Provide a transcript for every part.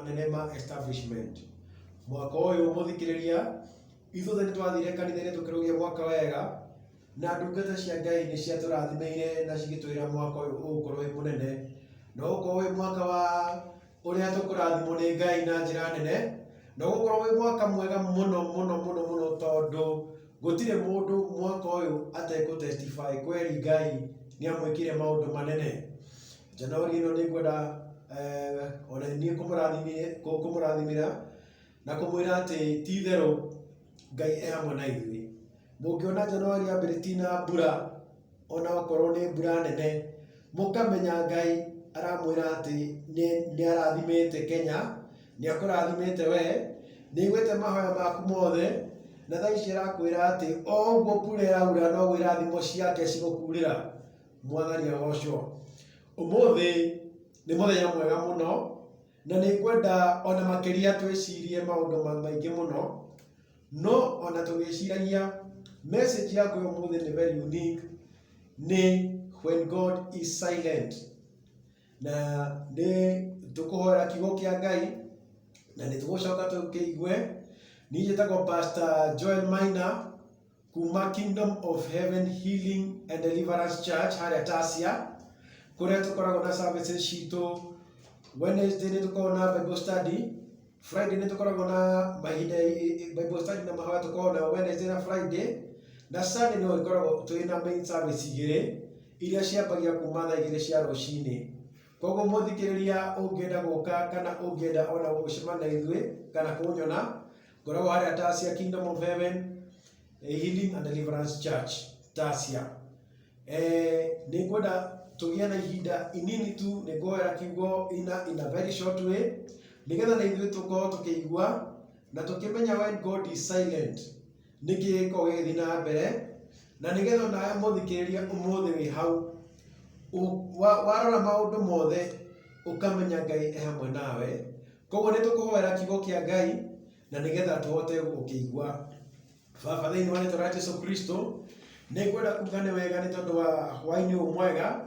manene ma establishment. Mwaka uyu muthikiriria ithuothe ni twathire kanitha-ini tukirugia mwaka wega na ndungata cia Ngai ni ciaturathimeire na cigitwira mwaka uyu ugukorwo wi munene na ugukorwo wi mwaka wa uria tukurathimwo ni Ngai na njira nene na ugukorwo wi mwaka mwega muno tondu gutire mundu mwaka uyu ateku testify kweri Ngai ni amwikire maundu manene. Januari ino ni ngwenda ona ni kumurathimira na kumwira ati ti theru Ngai e hamwe na ithuĩ. Mũngĩona Januari yambĩrĩtie na mbura ona okorwo nĩ mbura nene mũkamenya Ngai aramwĩra atĩ nĩ arathimĩte Kenya, nĩ akũrathimĩte we, nĩ aiguĩte mahoya maku mothe na thaa ici arakwĩra atĩ o ũguo mbura ĩraura noguo irathimo ciake cigũkurĩra. Mwathani agocwo. Ũmũthĩ nĩ mũthenya mwega mũno na nĩ ngwenda ona makĩria twĩcirie maũndũ maingĩ mũno, no ona tũgĩciragia message yako ũmũthĩ nĩ very unique, nĩ when God is silent. Na nĩ tũkũhoera kiugo kĩa Ngai na nĩ tũgũcoka tũkĩigue. Niĩ njĩtagwo Pastor Joel Maina kuma Kingdom of Heaven Healing and Deliverance Church harĩa Tasia, kũrĩa tũkoragwo na services citũ. Wednesday nĩ tũkoragwo na Bible study, Friday nĩ tũkoragwo na mahinda Bible study na mahoya tũkoragwo na Wednesday na Friday, na Sunday no ĩkoragwo twĩ na main service igĩrĩ iria ciambagia kuma thaa 2 cia rũcinĩ. Koguo mũthikĩrĩria ũngĩenda gũka kana ũngĩenda ona gũcemania ithuĩ kana kũnyona, ngoragwo harĩa Tasia Kingdom of Heaven Healing and Deliverance Church Tasia. Nĩ ngwenda tũgĩe na ihinda inini tu, nĩ ngũhoera kiugo in a very short way nigetha na ithuĩ tũkorwo tũkĩigua na tũkĩmenya when God is silent nĩkĩ gĩkoragwo gĩgĩthiĩ na mbere, na nigetha onawe mũthikĩrĩria ũmũthĩ wĩ hau warora maũndũ mothe ũkamenya Ngai e hamwe nawe. Koguo nĩ tũkũhoera kiugo kĩa Ngai na nigetha tũhote gũkĩigua. Baba, thĩinĩ wa rĩĩtwa rĩa Jesũ Kristo nĩ ngwenda kuuga nĩ wega nĩ tondũ wa hwaĩ-inĩ ũyũ mwega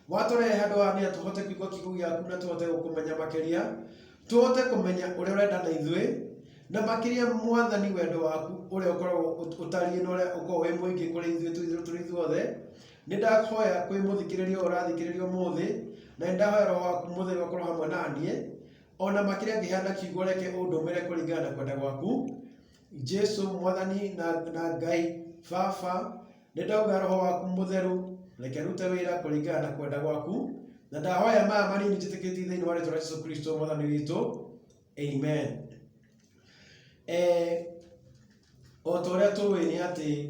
watũrehe handũ haha nĩgetha tũhote kũigua kiugo gĩaku na tũhote gũkũmenya makĩria, tũhote kũmenya ũrĩa ũrenda na ithuĩ, na makĩria Mwathani wendo waku ũrĩa ũkoragwo ũtariĩ na ũrĩa ũkoragwo wĩ mũingĩ kũrĩ ithuĩ tũrĩ ithuothe. Nĩ ndahoya kwĩ mũthikĩrĩria ũyũ ũrathikĩrĩria ũmũthĩ, na nĩ ndahoya Roho waku mũtheru ũkorwo hamwe na niĩ, ona makĩria ngĩheana kiugo reke ũndũmĩre kũringana na kwenda gwaku. Jesũ Mwathani na Ngai Baba, nĩ ndauga Roho waku mũtheru reke rute wĩra kũringana na kwenda gwaku, na ndahoya maya manini njĩtĩkĩtie thĩinĩ wa rĩĩtwa rĩa Jesũ Kristo Mwathani witũ, amen. O ta ũrĩa tũĩ nĩ atĩ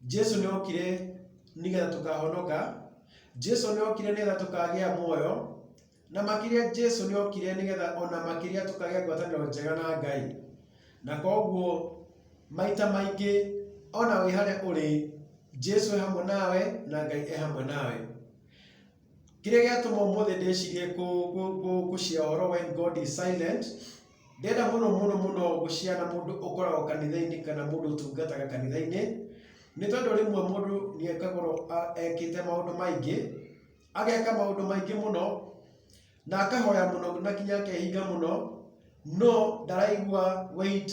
Jesũ nĩ okire nigetha tũkahonoka, Jesũ nĩ okire nigetha tũkagĩa muoyo, na makĩria Jesũ nĩ okire nigetha ona makĩria tũkagĩa ngwatanĩro njega na Ngai. Na koguo maita maingĩ ona wĩ harĩa ũrĩ, Jesũ e hamwe nawe na Ngai e hamwe nawe. Kĩrĩa gĩatũma ũmũthĩ ndĩcirie gũcia ũhoro when God is silent, ndĩrenda mũno gũcia na mũndũ ũkoragwo kanitha-inĩ kana mũndũ ũtungataga kanitha-inĩ, nĩ tondũ rĩmwe mũndũ nĩ ekagwo ekĩte maũndũ maingĩ, ageka maũndũ maingĩ mũno na akahoya mũno na kinya akehinga mũno, no ndaraigua wait,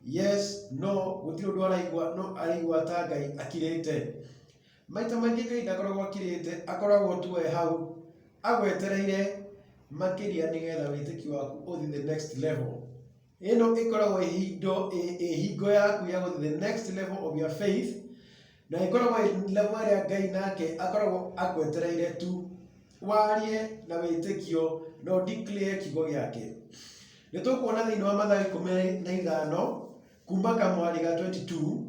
yes, no, gũtirĩ ũndũ araigua, no araigua ta Ngai akirĩte. Maita maingĩ Ngai ndakoragwo akirĩte, akoragwo tu e hau agwetereire makĩria nigetha wĩtĩkio waku ũthiĩ the next level. Ĩno ĩkoragwo hingo yaku ya gũthiĩ the next level of your faith, na ĩkoragwo level ĩrĩa Ngai nake akoragwo agwetereire tu warie na wĩtĩkio no declare kiugo gĩake. Nĩ tũkuona thĩinĩ wa Mathayo 15 kuma kamwari ga 22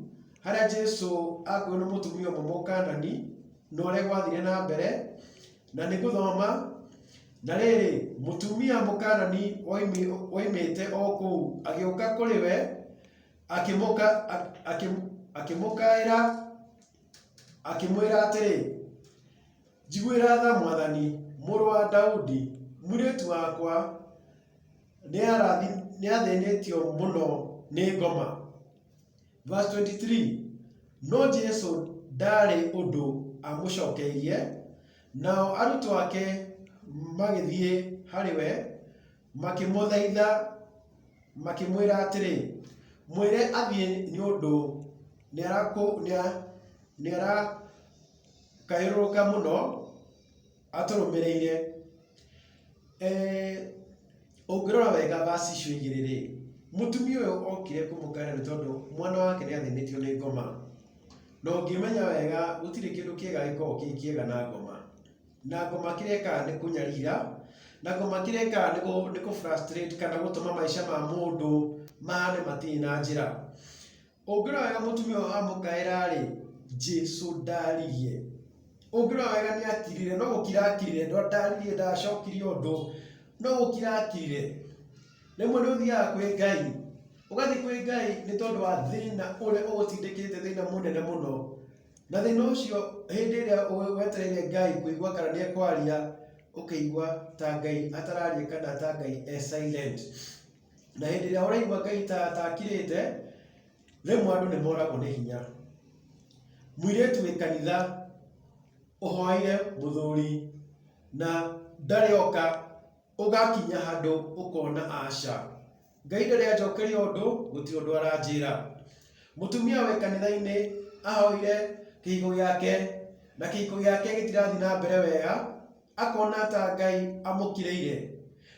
harĩa Jesũ akuo nĩ mũtumia ũmwe Mũkanani na ũrĩa gwathire na mbere, na nĩ gũthoma. Na rĩrĩ, mũtumia Mũkanani oimĩte o kũu agĩũka kũrĩ we akĩmũkaĩra akĩmwĩra atĩrĩ, njiguĩra tha Mwathani, mũrũ wa Daudi, mũirĩtu wakwa nĩ athĩnĩtio mũno nĩ ngoma. Verse 23, no Jesũ ndarĩ ũndũ amũcokeirie, nao arutwo ake magĩthiĩ harĩ we makimuthaitha makimwira atiri mwire athie ni undu ni ara kairuka muno aturumireire. Ungirora wega basi cio igiriri, mutumia uyu okire kumukana ni tondu mwana wake ni athinitio ni ngoma, no ngimenya wega gutire kindu kiega gikoragwo ki kiega na ngoma, na ngoma kireka ni kunyarira, na ngoma kireka ni ku frustrate kana gutuma maisha ma mundu mane matiri na njira. Ungirora wega mutumia uyu amukaira ri Jesu ndaririe, ungirora wega ni akirire, no gukira akirire, ndo ndaririe ndacokirie undu, no gukira akirire. Rimwe ni uthiaga kwi Ngai, ugathi kwi Ngai ni tondu wa thina uria ugutindikite, thina munene muno, na thina ucio hindi iria wetereire Ngai kuigua kana ni ekwaria, ukaigua ta Ngai atararia kana ta Ngai silent. Na hindi iria uraigua Ngai ta akirite, rimwe andu ni moragwo ni hinya. Muiritu wi kanitha uhoire muthuri na ndari oka, ugakinya handu ukona aca Ngai ndari anjokeria undu, gutiri undu aranjira. Mutumia wi kanitha-ini ahoire kihigo giake, na kihigo giake gitirathi na mbere wega, akona ta Ngai amukireire.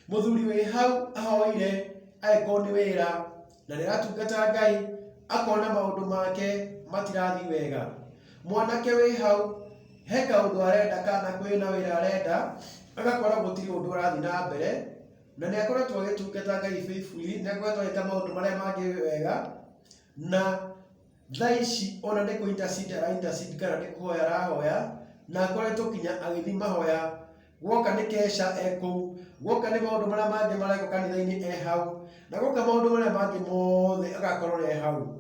Muthuri wi hau ahoire aiko ni wira na ni aratungata Ngai, akona maundu make matirathi wega. Mwanake wi hau he kaundu arenda kana kwina wira arenda, agakora gutiri undu urathi na mbere, na ni akoretwo agitungata Ngai faithfully, ni akoretwo agika maundu maria mangi wega, na thaa ici ona ni ku intercede kana ni kuhoya arahoya, na akoretwo kinya agithi mahoya, gwoka ni kesha ekuu, gwoka ni maundu maria mangi mareko kanitha-ini hau, na gwoka maundu maria mangi mothe agakorwo hau.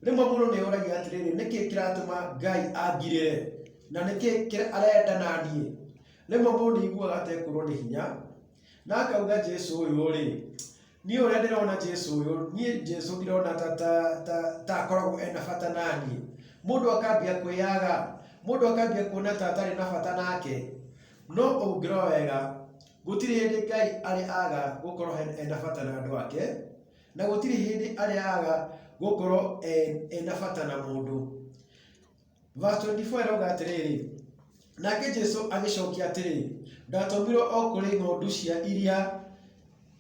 Rimwe mundu ni uragia atiriri, niki kiratuma Ngai angirire, na niki arenda nanie. Rimwe mundu ni iguaga atekurwo ni hinya, na akauga Jesu uyu ri, ni uria ndirona Jesu uyu, ni Jesu ndirona ta akoragwo ena bata nanie. Mundu akambia kwiyaga, mundu akambia kuona ta atari na bata nake. No ungirora wega gutiri hindi Ngai ari aga gukorwo ena bata na andu ake, na gutiri hindi ari aga gukorwo ena bata na mundu. Verse 24 irauga atiriri, nake Jesu agicokia atiri, ndatumirwo o kuri ng'ondu cia iria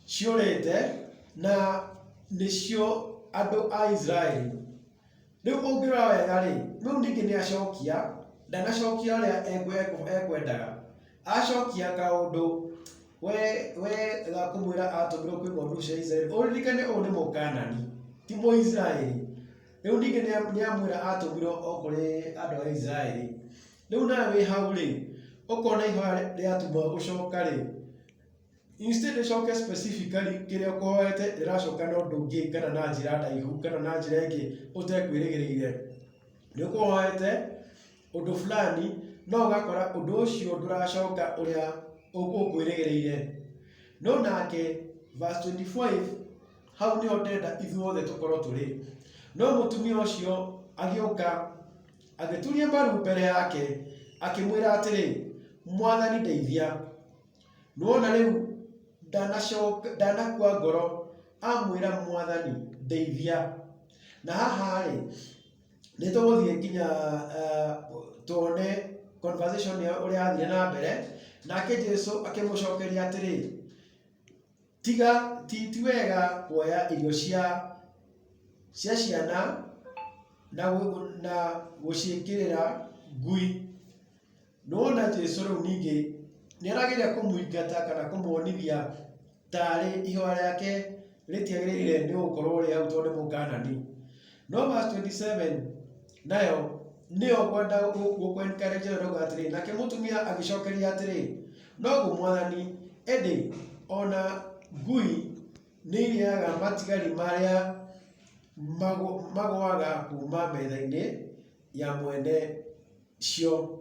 ciurite, na nicio andu a Israeli. Riu ungirora wega ri, riu ningi ni acokia, ndanacokia uria ekwendaga, acokia kaundu we gakumwira atumirwo kwi ng'ondu cia Israeli. Uririkane uyu ni Mukanani, ti Muisraeli. Riu ningi ni amwira atumirwo o kuri andu a Israeli. Riu nawe wi hau ri, ukona ihoya riatumwo gucoka ri, instead icoke specifically kiria ukoete riracoka na undu ungi kana na njira ndaihu kana na njira ingi utekwirigirire. Ni ukuhoete undu fulani, no ugakora undu ucio nduracoka uria ukwirigirire. No nake verse 25 hau niho ndenda ithuothe tukorwo turi. No mutumia ucio agiuka agituria maru mbere yake, akimwira atiri, Mwathani ndeithia. Nuona riu ndanakua ngoro, amwira Mwathani ndeithia. Na haha ri ni tuguthie nginya tuone conversation ya uria athire na mbere, nake Jesu akimucokeria atiri, ti wega kuoya irio cia ciana na guciikirira ngui. Nuona Jesu riu ningi ni arageria kumuingata kana kumuonithia tari ihoya riake ritiagirire ni gukorwo ri hau tondu ni Mukanani. No verse 27 nayo niyo kwenda gukwencourage rauga atiri, nake mutumia agicokeria atiri, no Mwathani, indi ona ngui ni iriaga matigari maria magwaga kuma metha-ini ya mwene cio.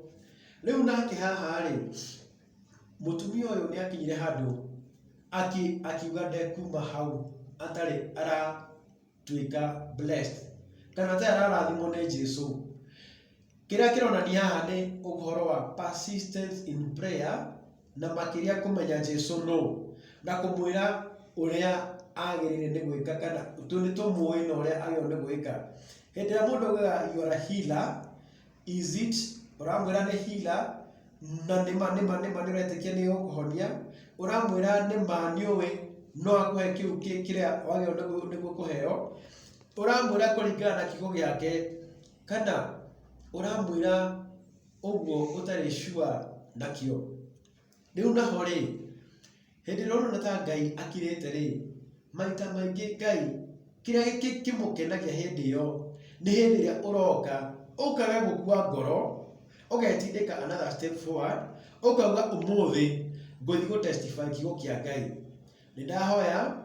Riu nake haha ri, mutumia uyu ni akinyire handu akiuga ndekuma hau atari aratuika blessed kana atari arathimwo ni Jesu. Kiria kironania haha ni uhoro wa persistence in prayer, na makiria kumenya Jesu no. na kumwira uria agirire ni gwika kana tuni tumuwi na uria agirire ni gwika. Hindi ya mundu ugaga you are a healer, is it uramwira ni healer na nima uretikia ni gukuhonia, uramwira nima niuwi no akuhe kiu kiria wagirire ni gukuheo, uramwira kuringana na kiugo giake kana uramwira uguo utari sure nakio. Riu naho ri hindi rona ta Ngai akirite ri maita maingi Ngai kiria kimukenagia hindi iyo ni hindi ria uroka ukaga gukua ngoro ugetindika another step forward ukauga umuthi nguthi go testify kiugo kia Ngai. Nindahoya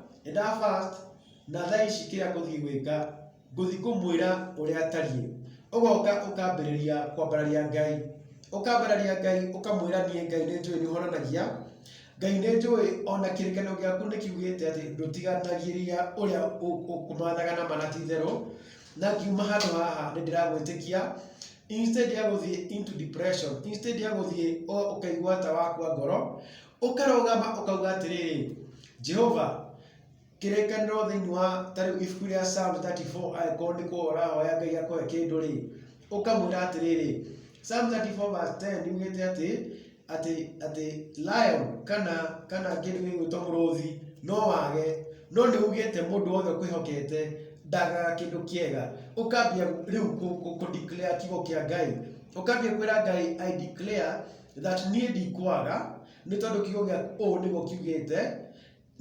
fast na thaa ici kiria nguthi gwika nguthi kumwira uria atarie. Ugoka ukambiriria kwambararia Ngai, ukamwira nie Ngai ni njui ni honanagia, Ngai ni njui ona kirikano giaku ni kiugite ati ndutiganagĩria uria ukumathaga na manatithero na kiuma handu haha ni ndiragwitikia. Instead ya guthie into depression, instead ya guthie ukaigua ta wakua ngoro, ukarogama ukauga atiriri Jehova kirekaniro thiini wa tariu ibuku ria Psalm 34 aiko ni kuora hoya Ngai akoe kindu ri ukamwira atiriri. Psalm 34 verse 10 nigite ati lion kana kindu gigwitwo muruthi no wage no ni ugite mundu wothe kwihokete ndaga kindu kiega. Ukambia riu ku declare kiugo kia Ngai, ukambia kwira Ngai I declare that nie ndikwaga ni tondu kiugo gia o niguo kiugite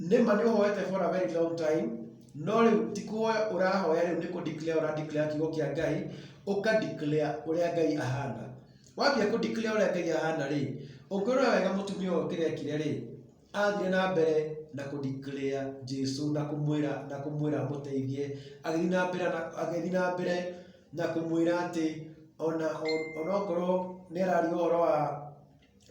nima ni uhoete for a very long time no riu tikuhoya urahoya riu ni ku declare kiugo kia Ngai uka declare uria Ngai ahana. Wambia ku declare uria Ngai ahana ri ukirora wega mutumia uyu kirekire ri athire na mbere na ku declare Jesu na kumwira muteithie, agithi na mbere na kumwira ati ona okorwo ni arari uhoro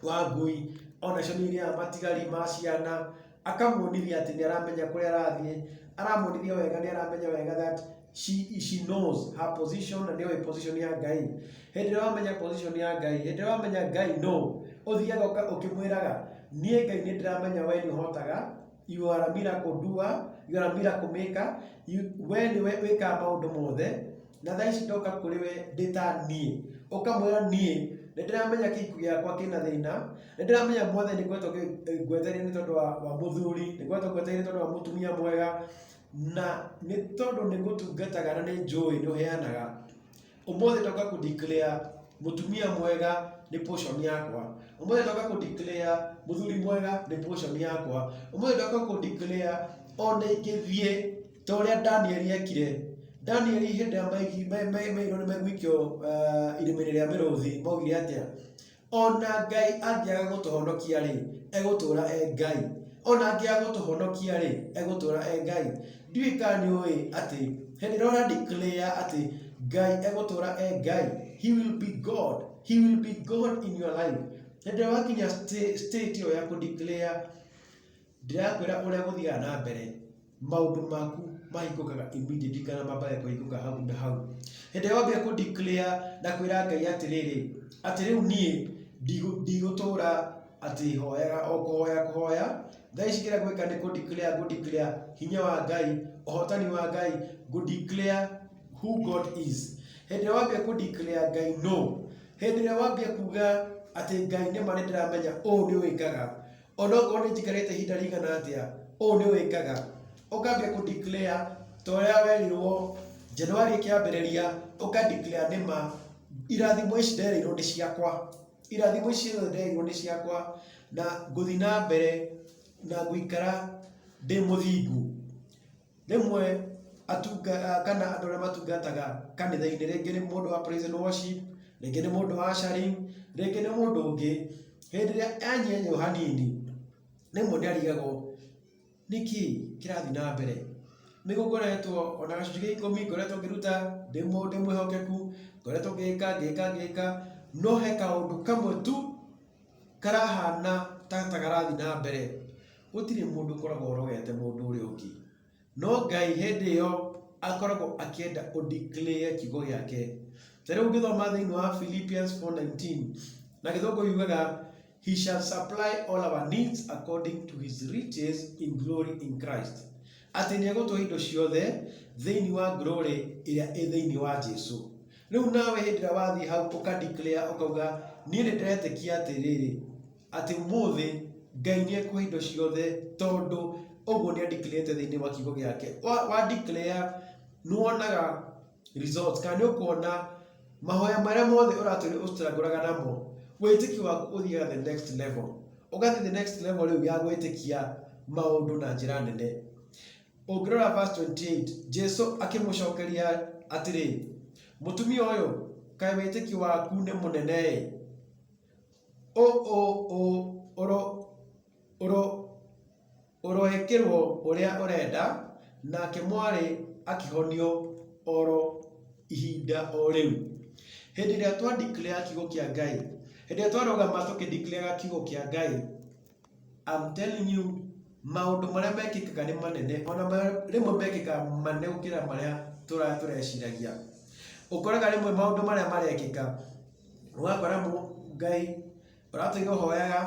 wa ngui ona cio ni iria matigari ma ciana, akamuonithia ati ni aramenya kuria arathie, aramuonithia wega ni aramenya wega that she knows her position and the position ya Ngai. Hindi wamenya position ya Ngai, hindi wamenya Ngai no uthiaga ukimwiraga nie Ngai ni ndiramenya we ni uhotaga, you are a miracle doer, you are a miracle maker, we ni wika maundu mothe na thaa ici ndoka kuri we ndita nie ukamwira nie ni ndiramenya kiku giakwa kina thina, ni ndiramenya mothe ni gwetwo gweteria ni tondu wa muthuri, ni gwetwo gweteria ni tondu wa mutumia mwega na ni tondu ni gutungataga na ni njui ni uheanaga. Umuthi ndoka ku declare mutumia mwega ni portion yakwa, umuthi ndoka ku declare muthuri mwega ni portion yakwa, umuthi ndoka ku declare ona ingithie ta uria Daniel ekire. Daniel hindi mairo ni megwikio irimini ria miruthi maugire atia ona Ngai angiaga gutuhonokia ri egutura Ngai, ona angiaga gutuhonokia ri egutura Ngai. Ndiwika ni oi ati hindi rona declare ati Ngai egutura Ngai, he will be God, he will be God in your life. Hindi wakinya state yo ya ku declare ndirakwira uria guthiaga na mbere maundu maku mahikukaga immediately kana mabaya kuhikuka hau na hau. Hindi wambia ku declare na kwira Ngai atiriri ati riu nie ndigutura ati hoyaga o kuhoya thaa ici kiria gwika ni ku declare hinya wa Ngai, uhotani wa Ngai, ku declare who God is. Hindi wambia ku declare Ngai no, hindi wambia kuga ati Ngai ni mari ndiramenya o ni wikaga ona ko ni jikarete hinda rigana atia o ni wikaga, ukambia ku declare toria werirwo January kiambiriria uka declare nima irathimo ici nderirwo ni ciakwa, irathimo ici nderirwo ni ciakwa na nguthi na mbere na guikara ndi muthingu. Rimwe kana andu aria matungataga kanitha-ini, ringi ni mundu wa praise and worship, ringi ni mundu wa ushering, ringi ni mundu ungi, hindi ria anyenyo hanini rimwe ni arigagwo niki kirathi na mbere. Nigukoretwo ona gacunji gia 10 ngoretwo ngiruta ndi mwihokeku, ngoretwo ngika no he kaundu kamwe tu karahana ta karathi na mbere. Gutiri mundu koragwo urogete mundu uria ungi, no Ngai hindi iyo akoragwo akienda u declare kiugo giake. Tariu ngithoma thiini wa Philippians 4:19 na githungu yugaga he shall supply all our needs according to his riches in glory in Christ. Atĩ nĩegũtũhe indo ciothe thĩinĩ wa glory ĩrĩa ĩ thĩinĩ wa Jesu. Rĩu nawe hĩndĩ ĩrĩa wathiĩ hau ũka-declare ũkauga niĩ nĩndĩretĩkia atĩrĩrĩ atĩ ũmũthĩ Ngai nĩekũhe indo ciothe tondũ ũguo nĩ-declarete thĩinĩ wa kiugo gĩake. Wa-declare nĩwonaga results, kana nĩũkuona mahoya marĩa mothe ũratũire ũstruggle-aga namo, wĩtĩkio waku ũthiaga the next level. Ũgathiĩ the next level rĩu ya gwĩtĩkia maũndũ na njĩra nene. Ũngĩrora verse 28, Jesu akĩmũcokeria atĩrĩ, mũtumia ũyũ, kaĩ wĩtĩkio waku nĩ mũnene? Ũroĩkĩrwo ũrĩa ũrenda, nake mwarĩ akĩhonio oro ihinda o rĩu. Hĩndĩ ĩrĩa twa-declare kiugo kĩa Ngai, hĩndĩ ĩrĩa twarũgama tũkĩ-declare kiugo kĩa Ngai, I'm telling you, maũndũ marĩa mekĩkaga nĩ manene, ona rĩmwe mekĩkaga manene gũkĩra marĩa tũreciragia. Ũkoraga rĩmwe maũndũ marĩa marekĩka, ũgakora Ngai ũratũire ũhoyaga,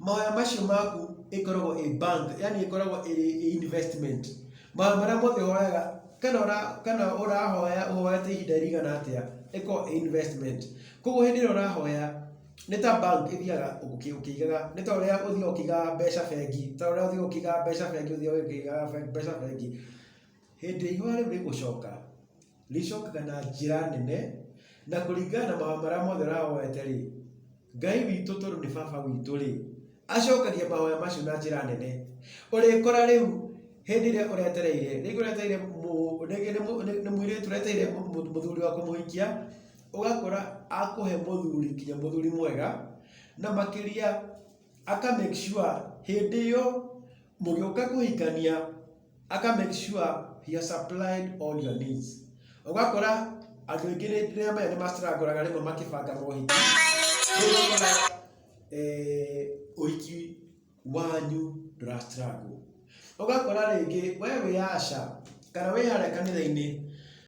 mahoya macio maku ĩkoragwo ĩ bank, yani ĩkoragwo ĩ investment. Mahoya marĩa mothe ũhoyaga, kana ũrahoya ũhoyete ihinda rĩigana atĩa, ĩkoragwo ĩ investment. Koguo hĩndĩ ĩrĩa ũrahoya nĩ ta bank ĩthiaga ũkĩigaga, nĩ ta ũrĩa ũthiaga ũkĩigaga mbeca bengi, ta ũrĩa ũthiaga ũkĩigaga mbeca bengi, ũthiaga ũkĩigaga mbeca bengi. Hĩndĩ ihũa rĩu rĩgũcoka, rĩcokaga na njĩra nene, na kũringana na mahoya marĩa mothe ũrahoete-rĩ, Ngai witũ tondũ nĩ baba witũ-rĩ, acokagia mahoya macio na njĩra nene. Ũrĩkora rĩu hĩndĩ ĩrĩa ũretereire, rĩngĩ ũretereire nĩ mũirĩtu ũretereire mũthuri wa kũmũhikia, ũgakora akũhe mũthuri, nginya mũthuri mwega, na makĩria aka-make sure hĩndĩ ĩyo mũgĩũka kũhikania, aka-make sure he has supplied all your needs. Ũgakora andũ aingĩ rĩrĩa maya nĩ mastruggle-aga rĩmwe makĩbanga mohiki, ũhiki wanyu ndũra struggle. Ũgakora rĩngĩ we wĩ Asha, kana wĩ harĩa kanitha-inĩ,